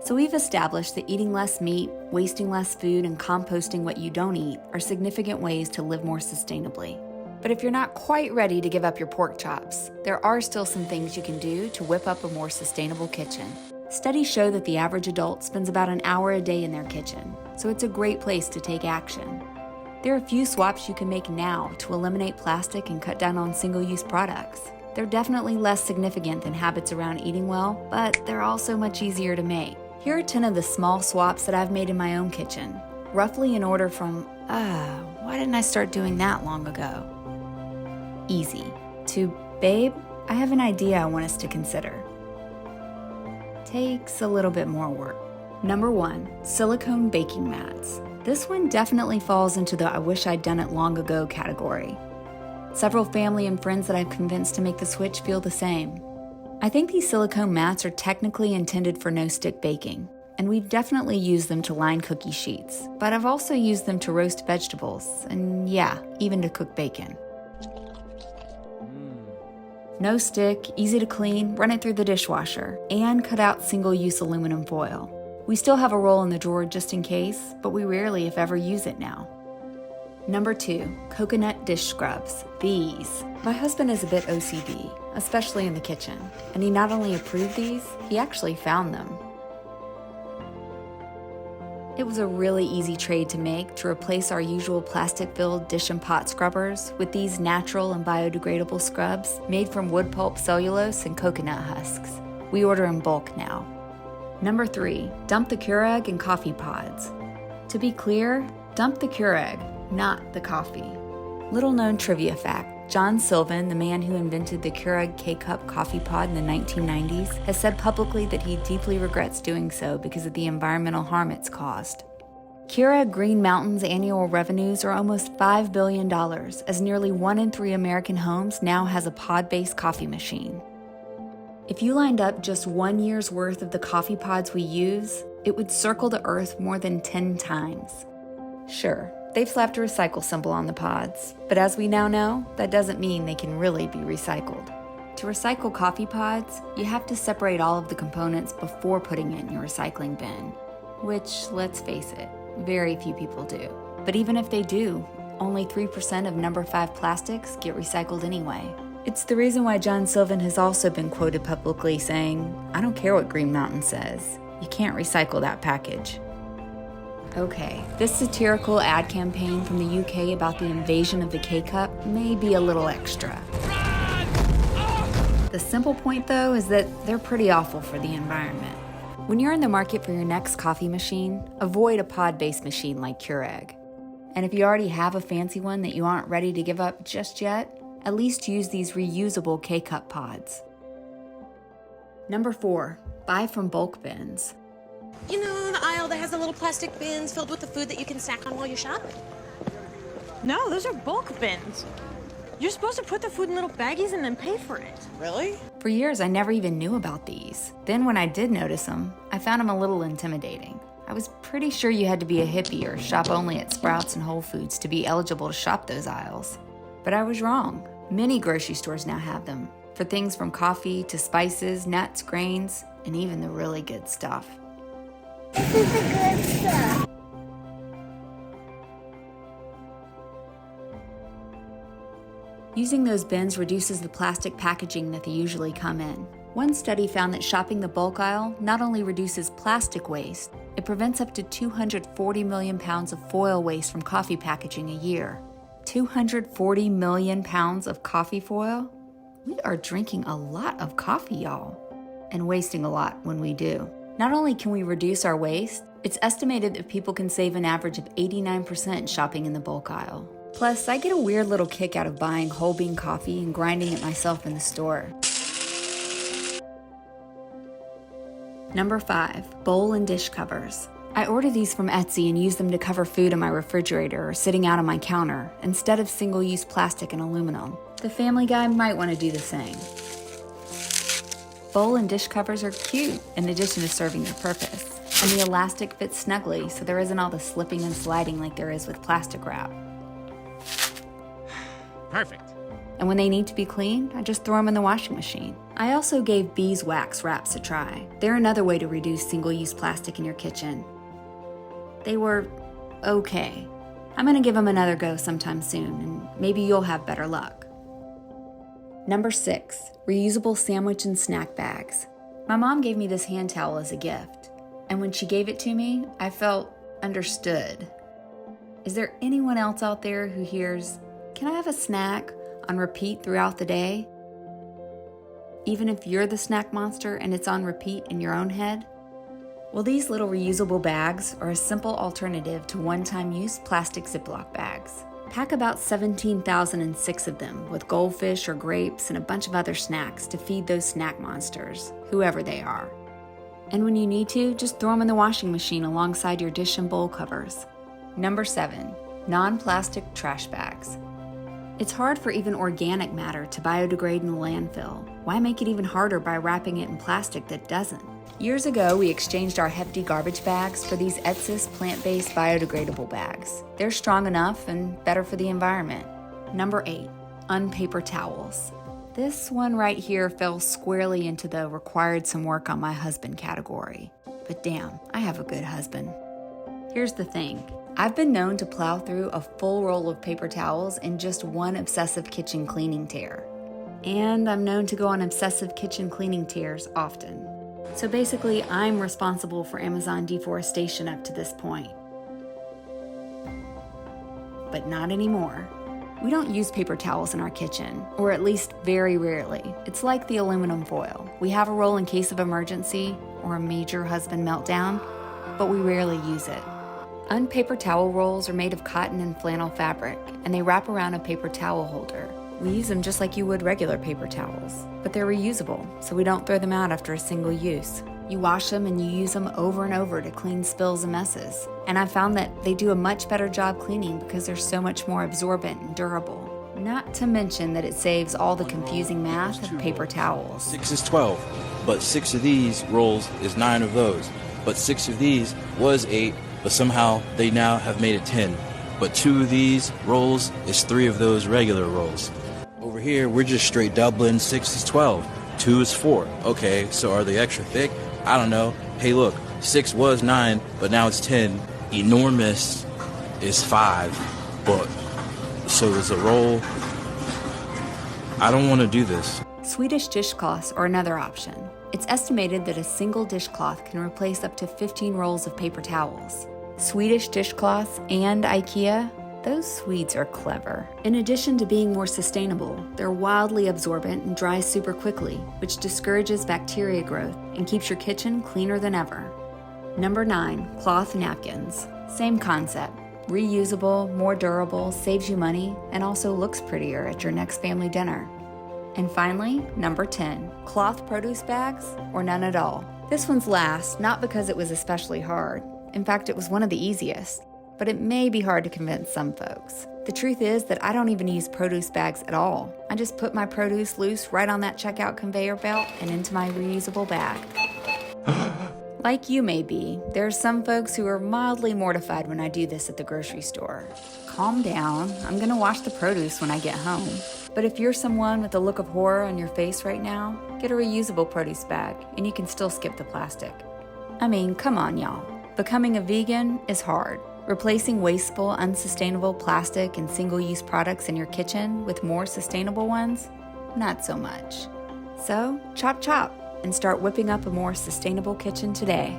So we've established that eating less meat, wasting less food, and composting what you don't eat are significant ways to live more sustainably. But if you're not quite ready to give up your pork chops, there are still some things you can do to whip up a more sustainable kitchen. Studies show that the average adult spends about an hour a day in their kitchen, so it's a great place to take action. There are a few swaps you can make now to eliminate plastic and cut down on single-use products. They're definitely less significant than habits around eating well, but they're also much easier to make. Here are 10 of the small swaps that I've made in my own kitchen, roughly in order from, why didn't I start doing that long ago? Easy. To, babe, I have an idea I want us to consider. Takes a little bit more work. Number 1, silicone baking mats. This one definitely falls into the I wish I'd done it long ago category. Several family and friends that I've convinced to make the switch feel the same. I think these silicone mats are technically intended for no-stick baking, and we've definitely used them to line cookie sheets, but I've also used them to roast vegetables, and yeah, even to cook bacon. No stick, easy to clean, run it through the dishwasher, and cut out single-use aluminum foil. We still have a roll in the drawer just in case, but we rarely, if ever, use it now. Number 2, coconut dish scrubs. These. My husband is a bit OCD, especially in the kitchen, and he not only approved these, he actually found them. It was a really easy trade to make to replace our usual plastic-filled dish and pot scrubbers with these natural and biodegradable scrubs made from wood pulp cellulose and coconut husks. We order in bulk now. Number 3, dump the Keurig and coffee pods. To be clear, dump the Keurig, not the coffee. Little known trivia fact, John Sylvan, the man who invented the Keurig K-Cup coffee pod in the 1990s, has said publicly that he deeply regrets doing so because of the environmental harm it's caused. Keurig Green Mountain's annual revenues are almost $5 billion, as nearly 1 in 3 American homes now has a pod-based coffee machine. If you lined up just 1 year's worth of the coffee pods we use, it would circle the earth more than 10 times. Sure, they've slapped a recycle symbol on the pods, but as we now know, that doesn't mean they can really be recycled. To recycle coffee pods, you have to separate all of the components before putting it in your recycling bin, which, let's face it, very few people do. But even if they do, only 3% of number 5 plastics get recycled anyway. It's the reason why John Sylvan has also been quoted publicly saying, "I don't care what Green Mountain says, you can't recycle that package." Okay, this satirical ad campaign from the UK about the invasion of the K-Cup may be a little extra. The simple point though is that they're pretty awful for the environment. When you're in the market for your next coffee machine, avoid a pod-based machine like Keurig. And if you already have a fancy one that you aren't ready to give up just yet, at least use these reusable K-Cup pods. Number 4, buy from bulk bins. You know, the aisle that has the little plastic bins filled with the food that you can snack on while you shop? No, those are bulk bins. You're supposed to put the food in little baggies and then pay for it. Really? For years, I never even knew about these. Then when I did notice them, I found them a little intimidating. I was pretty sure you had to be a hippie or shop only at Sprouts and Whole Foods to be eligible to shop those aisles. But I was wrong. Many grocery stores now have them, for things from coffee to spices, nuts, grains, and even the really good stuff. This is the good stuff. Using those bins reduces the plastic packaging that they usually come in. One study found that shopping the bulk aisle not only reduces plastic waste, it prevents up to 240 million pounds of foil waste from coffee packaging a year. 240 million pounds of coffee foil? We are drinking a lot of coffee, y'all, and wasting a lot when we do. Not only can we reduce our waste, it's estimated that people can save an average of 89% shopping in the bulk aisle. Plus, I get a weird little kick out of buying whole bean coffee and grinding it myself in the store. Number 5, bowl and dish covers. I order these from Etsy and use them to cover food in my refrigerator or sitting out on my counter, instead of single-use plastic and aluminum. The Family Guy might want to do the same. Bowl and dish covers are cute, in addition to serving their purpose. And the elastic fits snugly, so there isn't all the slipping and sliding like there is with plastic wrap. Perfect. And when they need to be cleaned, I just throw them in the washing machine. I also gave beeswax wraps a try. They're another way to reduce single-use plastic in your kitchen. They were okay. I'm gonna give them another go sometime soon, and maybe you'll have better luck. Number 6, reusable sandwich and snack bags. My mom gave me this hand towel as a gift, and when she gave it to me, I felt understood. Is there anyone else out there who hears, "Can I have a snack?" on repeat throughout the day? Even if you're the snack monster and it's on repeat in your own head? Well, these little reusable bags are a simple alternative to one-time use plastic Ziploc bags. Pack about 17,006 of them with goldfish or grapes and a bunch of other snacks to feed those snack monsters, whoever they are. And when you need to, just throw them in the washing machine alongside your dish and bowl covers. Number 7, non-plastic trash bags. It's hard for even organic matter to biodegrade in the landfill. Why make it even harder by wrapping it in plastic that doesn't? Years ago, we exchanged our hefty garbage bags for these Etsis plant-based biodegradable bags. They're strong enough and better for the environment. Number 8, unpaper towels. This one right here fell squarely into the required some work on my husband category. But damn, I have a good husband. Here's the thing. I've been known to plow through a full roll of paper towels in just one obsessive kitchen cleaning tear. And I'm known to go on obsessive kitchen cleaning tears often. So basically, I'm responsible for Amazon deforestation up to this point. But not anymore. We don't use paper towels in our kitchen, or at least very rarely. It's like the aluminum foil. We have a roll in case of emergency or a major husband meltdown, but we rarely use it. Unpaper towel rolls are made of cotton and flannel fabric, and they wrap around a paper towel holder. We use them just like you would regular paper towels, but they're reusable, so we don't throw them out after a single use. You wash them and you use them over and over to clean spills and messes. And I've found that they do a much better job cleaning because they're so much more absorbent and durable. Not to mention that it saves all the confusing math of paper towels. 6 is 12, but 6 of these rolls is 9 of those. But 6 of these was 8, but somehow they now have made it 10. But 2 of these rolls is 3 of those regular rolls. Over here, we're just straight doubling. 6 is 12, 2 is 4. Okay, so are they extra thick? I don't know. Hey, look, 6 was 9, but now it's 10. Enormous is 5, but so there's a roll. I don't want to do this. Swedish dishcloths are another option. It's estimated that a single dishcloth can replace up to 15 rolls of paper towels. Swedish dishcloths and IKEA, those Swedes are clever. In addition to being more sustainable, they're wildly absorbent and dry super quickly, which discourages bacteria growth and keeps your kitchen cleaner than ever. Number 9, cloth napkins. Same concept. Reusable, more durable, saves you money, and also looks prettier at your next family dinner. And finally, number 10, cloth produce bags or none at all. This one's last, not because it was especially hard. In fact, it was one of the easiest. But it may be hard to convince some folks. The truth is that I don't even use produce bags at all. I just put my produce loose right on that checkout conveyor belt and into my reusable bag. Like you may be, there are some folks who are mildly mortified when I do this at the grocery store. Calm down, I'm gonna wash the produce when I get home. But if you're someone with a look of horror on your face right now, get a reusable produce bag and you can still skip the plastic. I mean, come on y'all. Becoming a vegan is hard. Replacing wasteful, unsustainable plastic and single-use products in your kitchen with more sustainable ones? Not so much. So, chop chop and start whipping up a more sustainable kitchen today.